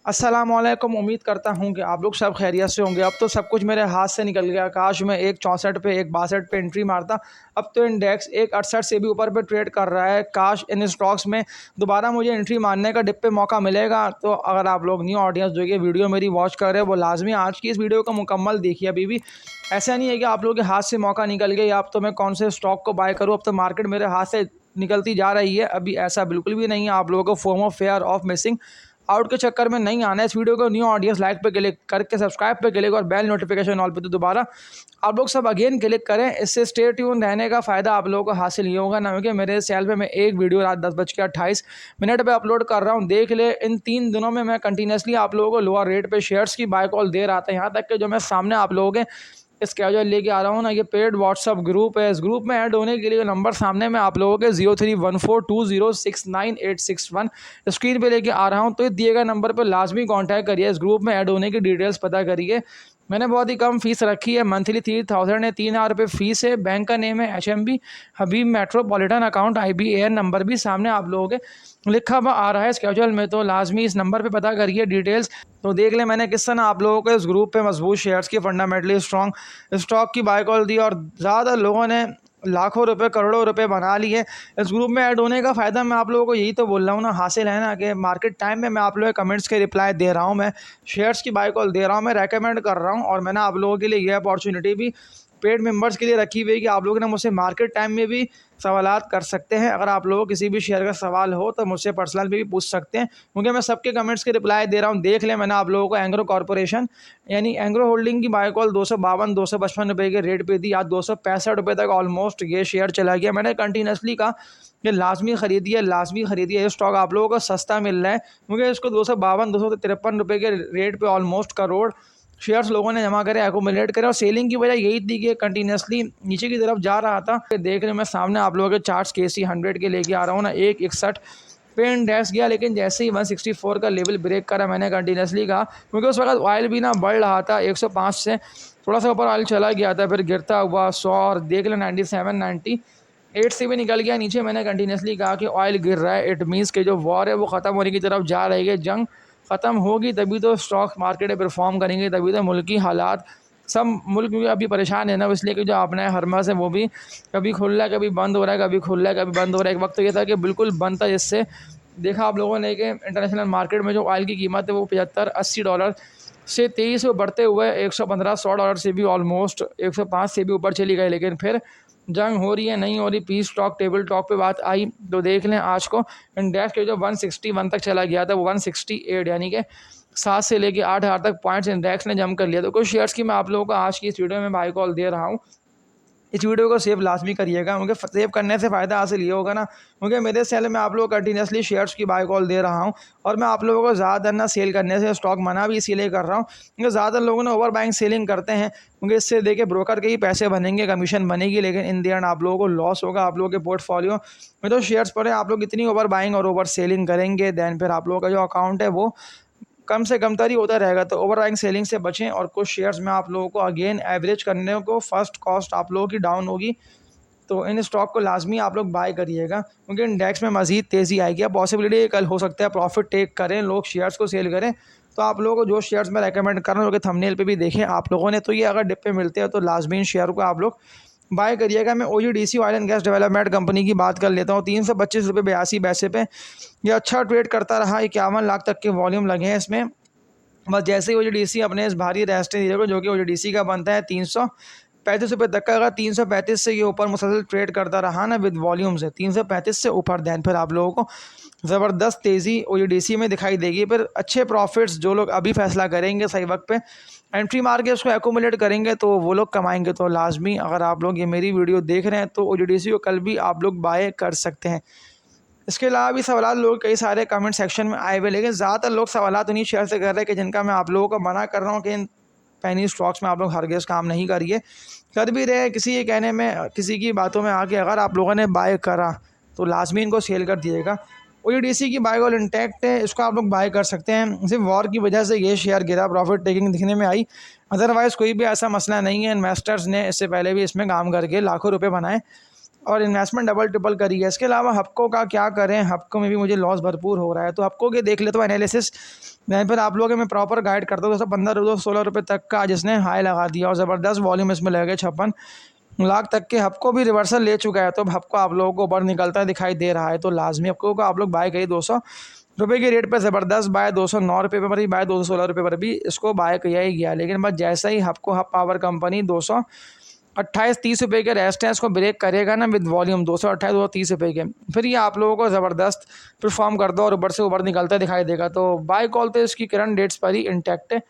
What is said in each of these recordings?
अस्सलामुअलैकुम। उम्मीद करता हूँ कि आप लोग सब खैरियत से होंगे। अब तो सब कुछ मेरे हाथ से निकल गया। काश मैं एक 64 पे एक 62 पे एंट्री मारता। अब तो इंडेक्स एक 68 से भी ऊपर पे ट्रेड कर रहा है। काश इन स्टॉक्स में दोबारा मुझे एंट्री मारने का डिप पे मौका मिलेगा। तो अगर आप लोग न्यू ऑडियंस जो ये वीडियो मेरी वॉच कर रहे हैं वो लाजमी आज की इस वीडियो को मुकम्मल देखिए। अभी भी ऐसा नहीं है कि आप लोगों के हाथ से मौका निकल गया, अब तो मैं कौन से स्टॉक को बाय करूँ, अब तो मार्केट मेरे हाथ से निकलती जा रही है। अभी ऐसा बिल्कुल भी नहीं है। आप लोगों को FOMO fair of missing out के चक्कर में नहीं आना है। इस वीडियो को न्यू ऑडियंस लाइक पे क्लिक करके सब्सक्राइब पे क्लिक और बेल नोटिफिकेशन ऑल पे तो दोबारा आप लोग सब अगेन क्लिक करें। इससे स्टे ट्यून रहने का फ़ायदा आप लोगों को हासिल ये होगा ना, क्योंकि मेरे चैनल पे मैं एक वीडियो रात 10:28 पे अपलोड कर रहा हूँ। देख ले, इन 3 दिनों में मैं कंटिन्यूसली आप लोगों को लोअर रेट पे शेयर्स की बाय कॉल दे रहा था। यहाँ तक कि जो मैं सामने आप लोगों के स्केड्यूल लेके आ रहा हूँ ना, ये पेड व्हाट्सअप ग्रुप है। इस ग्रुप में ऐड होने के लिए नंबर सामने में आप लोगों के 0314206981 स्क्रीन पे लेके आ रहा हूँ। तो ये दिए गए नंबर पर लाजमी कांटेक्ट करिए। इस ग्रुप में ऐड होने की डिटेल्स पता करिए। मैंने बहुत ही कम फीस रखी है, मंथली 3000 है, 3000 रुपये फीस है। बैंक का नेम है HMB हबीब मेट्रोपॉलिटन अकाउंट IBAN नंबर भी सामने आप लोगों के लिखा हुआ आ रहा है स्केड्यूल में। तो लाजमी इस नंबर पे पता करिए डिटेल्स। तो देख ले, मैंने किस तरह आप लोगों को इस ग्रुप पे मजबूत शेयर्स की फंडामेंटली स्ट्रॉन्ग स्टॉक की बाय कॉल दी और ज़्यादा लोगों ने लाखों रुपए करोड़ों रुपए बना लिए। इस ग्रुप में ऐड होने का फ़ायदा मैं आप लोगों को यही तो बोल रहा हूँ ना, हासिल है ना, कि मार्केट टाइम में मैं आप लोगों के कमेंट्स के रिप्लाई दे रहा हूँ, मैं शेयर्स की बाय कॉल दे रहा हूँ, मैं रेकमेंड कर रहा हूँ। और मैंने आप लोगों के लिए ये अपॉर्चुनिटी भी पेड मेंबर्स के लिए रखी हुई है कि आप लोगों ने मुझसे मार्केट टाइम में भी सवालात कर सकते हैं। अगर आप लोगों को किसी भी शेयर का सवाल हो तो मुझसे पर्सनल भी पूछ सकते हैं, क्योंकि मैं सबके कमेंट्स के रिप्लाई दे रहा हूँ। देख लें, मैंने आप लोगों को एंग्रो कॉर्पोरेशन यानी एंग्रो होल्डिंग की बाय कॉल 252-255 रुपये के रेट पे दी। आज 265 रुपये तक ऑलमोस्ट ये शेयर चला गया। मैंने कंटिन्यूसली कहा कि लाजमी खरीदिए, लाजमी खरीदिए। ये स्टॉक आप लोगों को सस्ता मिल रहा है, क्योंकि इसको 252-253 रुपये के रेट पे ऑलमोस्ट करोड़ शेयर्स लोगों ने जमा करे, एक्यूमुलेट करे। और सेलिंग की वजह यही थी कि कंटिन्यूसली नीचे की तरफ जा रहा था। देख रहे, मैं सामने आप लोगों के चार्ट्स KC 100 के लेके आ रहा हूँ ना, 161 पे इंडेक्स गया, लेकिन जैसे ही 164 का लेवल ब्रेक करा, मैंने कंटिन्यूसली कहा, क्योंकि उस वक्त ऑयल भी ना बढ़ रहा था। 105 से थोड़ा सा ऊपर ऑयल चला गया था, फिर गिरता हुआ 100 और देख लो 97 98 से भी निकल गया नीचे। मैंने कंटिन्यूसली कहा कि ऑयल गिर रहा है, इट मीन्स कि जो वॉर है वो ख़त्म होने की तरफ जा रही है। जंग ख़त्म होगी तभी तो स्टॉक मार्केट परफॉर्म करेंगे, तभी तो मुल्की हालात सब मुल्क भी अभी परेशान है ना, इसलिए कि जो अपना हरमस है वो भी कभी खुल रहा है, कभी बंद हो रहा है, कभी खुल रहा है, कभी बंद हो रहा है। एक वक्त तो ये था कि बिल्कुल बंद था, जिससे देखा आप लोगों ने कि इंटरनेशनल मार्केट में जो ऑयल की कीमत है वो $75-80 से तेज़ी से बढ़ते हुए $115-100 से भी ऑलमोस्ट 105 से भी ऊपर चली गई। लेकिन फिर जंग हो रही है, नहीं हो रही, पीस टॉक टेबल टॉक पे बात आई। तो देख लें, आज को इंडेक्स के जो 161 तक चला गया था वो 168 यानी कि 7 से लेके 8,000 तक पॉइंट्स इंडेक्स ने जम कर लिया। तो कुछ शेयर्स की मैं आप लोगों को आज की इस वीडियो में बाय कॉल दे रहा हूँ। इस वीडियो को सेव लाजमी करिएगा, क्योंकि सेव करने से फ़ायदा हासिल ये होगा ना, क्योंकि मेरे चैनल में आप लोग कंटिन्यूसली शेयर्स की बाय कॉल दे रहा हूँ। और मैं आप लोगों को ज़्यादा ना सेल करने से स्टॉक मना भी इसीलिए कर रहा हूँ, क्योंकि ज़्यादा लोगों ने ओवर बाइंग सेलिंग करते हैं, क्योंकि इससे देखिए ब्रोकर के ही पैसे बनेंगे, कमीशन बनेगी, लेकिन इन द एंड आप लोगों को लॉस होगा। आप लोगों के पोर्टफोलियो में तो शेयर्स पड़े, आप लोग इतनी ओवर बाइंग और ओवर सेलिंग करेंगे, दैन फिर आप लोगों का जो अकाउंट है वो कम से कम तर ही होता रहेगा। तो ओवर बाइंग सेलिंग से बचें। और कुछ शेयर्स में आप लोगों को अगेन एवरेज करने को फर्स्ट कॉस्ट आप लोगों की डाउन होगी, तो इन स्टॉक को लाजमी आप लोग बाय करिएगा, क्योंकि इंडेक्स में मज़ीद तेज़ी आएगी। अब पॉसिबिलिटी कल हो सकता है प्रॉफिट टेक करें लोग, शेयर्स को सेल करें। तो आप लोगों को जो शेयर्स मैं रेकमेंड कर रहा हूँ, जो कि थंबनेल पे भी देखें आप लोगों ने, तो ये अगर डिप पे मिलते हैं तो लाजमी इन शेयर को आप लोग बाय करिएगा। मैं OGDC oil and gas development company की बात कर लेता हूँ। 325 रुपये 82 पैसे पे ये अच्छा ट्रेड करता रहा। 51 लाख तक के वॉल्यूम लगे हैं इसमें। बस जैसे ही OGDC अपने इस भारी रेस्टेंस एरिया को, जो कि OGDC का बनता है 335 रुपये तक का, अगर 335 से ये ऊपर मुसलसल ट्रेड करता रहा ना विद वॉल्यूम से 335 से ऊपर, दैन फिर आप लोगों को ज़बरदस्त तेज़ी OGDC में दिखाई देगी। फिर अच्छे प्रॉफिट्स जो लोग अभी फैसला करेंगे, सही वक्त पे एंट्री मार के उसको एक्यूमुलेट करेंगे, तो वो लोग कमाएंगे। तो लाजमी अगर आप लोग ये मेरी वीडियो देख रहे हैं तो OGDC को कल भी आप लोग बाय कर सकते हैं। इसके अलावा भी सवाल लोग कई सारे कमेंट सेक्शन में आए हुए, लेकिन ज़्यादातर लोग सवाल उन्हीं शेयर से कर रहे हैं कि जिनका मैं आप लोगों को मना कर रहा हूँ कि इन पैनी स्टॉक्स में आप लोग हरगिज़ काम नहीं करिए। कर भी रहे किसी के कहने में, किसी की बातों में आके अगर आप लोगों ने बाय करा तो लाजमी इनको सेल कर दिएगा। OGDC की बाय कॉल इंटैक्ट है, इसको आप लोग बाय कर सकते हैं। सिर्फ वॉर की वजह से ये शेयर गिरा, प्रॉफिट टेकिंग दिखने में आई, अदरवाइज़ कोई भी ऐसा मसला नहीं है। इन्वेस्टर्स ने इससे पहले भी इसमें काम करके लाखों रुपये बनाए। और इन्वेस्टमेंट डबल ट्रिपल करी है। इसके अलावा हपको का क्या करें, हपको में भी मुझे लॉस भरपूर हो रहा है। तो हपको के देख लेते हो एनालिसिस, मैं फिर आप लोगों के मैं प्रॉपर गाइड करता हूँ। दोस्तों 15-16 रुपये तक का जिसने हाई लगा दिया और ज़बरदस्त वॉल्यूम इसमें लगे 56 लाख तक के। हपको भी रिवर्सल ले चुका है, तो अब हपको आप लोगों को ऊपर निकलता दिखाई दे रहा है, तो लाजमी हपको को आप लोग बाय करिए। 200 रुपये के रेट पर ज़बरदस्त बाय, 209 रुपये पर भी बाय, 216 रुपये पर भी इसको बाय किया ही गया। लेकिन बस जैसा ही हपको हब पावर कंपनी 228-30 रुपये के रेजिस्टेंस को ब्रेक करेगा ना विद वॉल्यूम 228-230 रुपये के, फिर ये आप लोगों को ज़बरदस्त परफॉर्म कर दो और ऊपर से ऊपर निकलता दिखाई देगा। तो बाय कॉल तो इसकी करंट डेट्स पर ही इंटैक्ट है।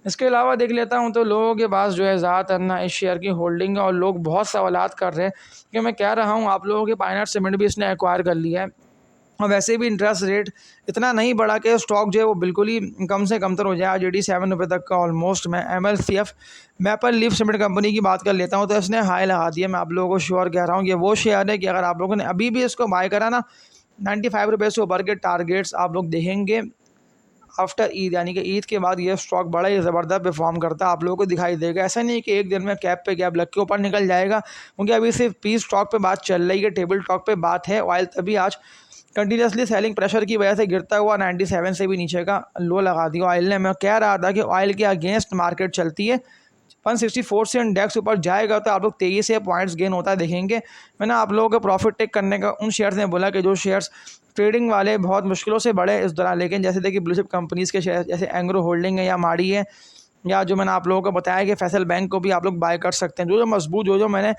इसके अलावा देख लेता हूँ तो लोगों के पास जो है ज़्यादातर ना इस शेयर की होल्डिंग है और लोग बहुत सवालात कर रहे हैं कि मैं कह रहा हूँ आप लोगों के पायलट सीमेंट भी इसने एक्वायर कर लिया है, और वैसे भी इंटरेस्ट रेट इतना नहीं बढ़ा कि स्टॉक जो है वो बिल्कुल ही कम से कम तर हो जाए। आज 87 रुपये तक का ऑलमोस्ट। मैं MLCF maple leaf cement company की बात कर लेता हूँ, तो इसने हाई लगा दिया। मैं आप लोगों को श्योर कह रहा हूँ कि वो शेयर है कि अगर आप लोगों ने अभी भी इसको बाय करा ना, 95 रुपये से ऊपर के टारगेट्स आप लोग देखेंगे आफ्टर ईद, यानी कि ईद के बाद ये स्टॉक बड़ा ही ज़बरदस्त परफॉर्म करता है, आप लोगों को दिखाई देगा। ऐसा नहीं कि एक दिन में कैप पे कैप लग के ऊपर निकल जाएगा, क्योंकि अभी सिर्फ पीस स्टॉक पे बात चल रही है, टेबल टॉक पे बात है। ऑयल तभी आज कंटिन्यूसली सेलिंग प्रेशर की वजह से गिरता हुआ 97 से भी नीचे का लो लगा दिया ऑयल ने। मैं कह रहा था कि ऑयल के अगेंस्ट मार्केट चलती है, 164 से इंडेक्स ऊपर जाएगा तो आप लोग 23 से पॉइंट्स गेन होता है देखेंगे। मैंने आप लोगों को प्रॉफिट टेक करने का उन शेयर्स ने बोला कि जो शेयर्स ट्रेडिंग वाले बहुत मुश्किलों से बढ़े इस दौरान, लेकिन जैसे देखिए ब्लू चिप कंपनीज़ के शेयर जैसे एंग्रो होल्डिंग है या माड़ी है, या जो मैंने आप लोगों को बताया कि फैसल बैंक को भी आप लोग बाय कर सकते हैं। जो मजबूत जो मैंने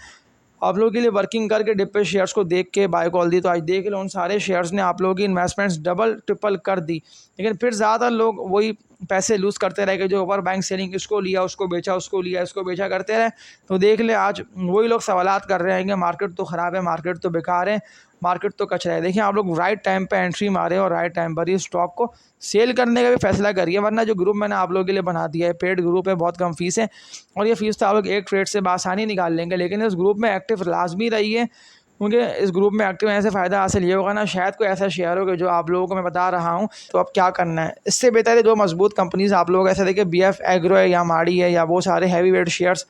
आप लोगों के लिए वर्किंग करके डिप पे शेयर्स को देख के बाय कॉल दी, तो आज देख लो उन सारे शेयर्स ने आप लोगों की इन्वेस्टमेंट्स डबल ट्रिपल कर दी। लेकिन फिर ज़्यादा लोग वही पैसे लूज़ करते रहे कि जो ओवर बैंक सेलिंग, इसको लिया उसको बेचा, उसको लिया इसको बेचा करते रहे। तो देख ले आज वही लोग सवालात कर रहे हैं कि मार्केट तो ख़राब है, मार्केट तो बेकार है, मार्केट तो कचरा है। देखिए आप लोग राइट टाइम पे एंट्री मारे और राइट टाइम पर ही स्टॉक को सेल करने का भी फैसला करिए, वरना जो ग्रुप मैंने आप लोगों के लिए बना दिया है पेड ग्रुप है, बहुत कम फीस है, और ये फीस तो आप लोग एक ट्रेड से बासानी निकाल लेंगे। लेकिन इस ग्रुप में एक्टिव लाजमी रही है, क्योंकि इस ग्रुप में एक्टिव होने से फ़ायदा हासिल ये होगा ना, शायद कोई ऐसा शेयर हो कि जो आप लोगों को मैं बता रहा हूँ। तो अब क्या करना है, इससे बेहतर है जो मजबूत कंपनीज आप लोग ऐसे देखिए BF एग्रो है या माड़ी है या वो सारे हैवी वेट शेयर्स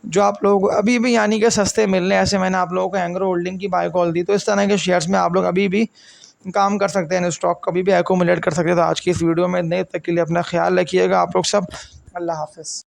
जो आप लोग अभी भी यानी कि सस्ते मिल रहे हैं। ऐसे मैंने आप लोगों को एंग्रो होल्डिंग की बाय कॉल दी, तो इस तरह के शेयर्स में आप लोग अभी भी काम कर सकते हैं, स्टॉक कभी भी एक्यूमुलेट कर सकते हैं। तो आज की इस वीडियो में इतने तक के लिए अपना ख्याल रखिएगा आप लोग सब। अल्लाह हाफ़िज़।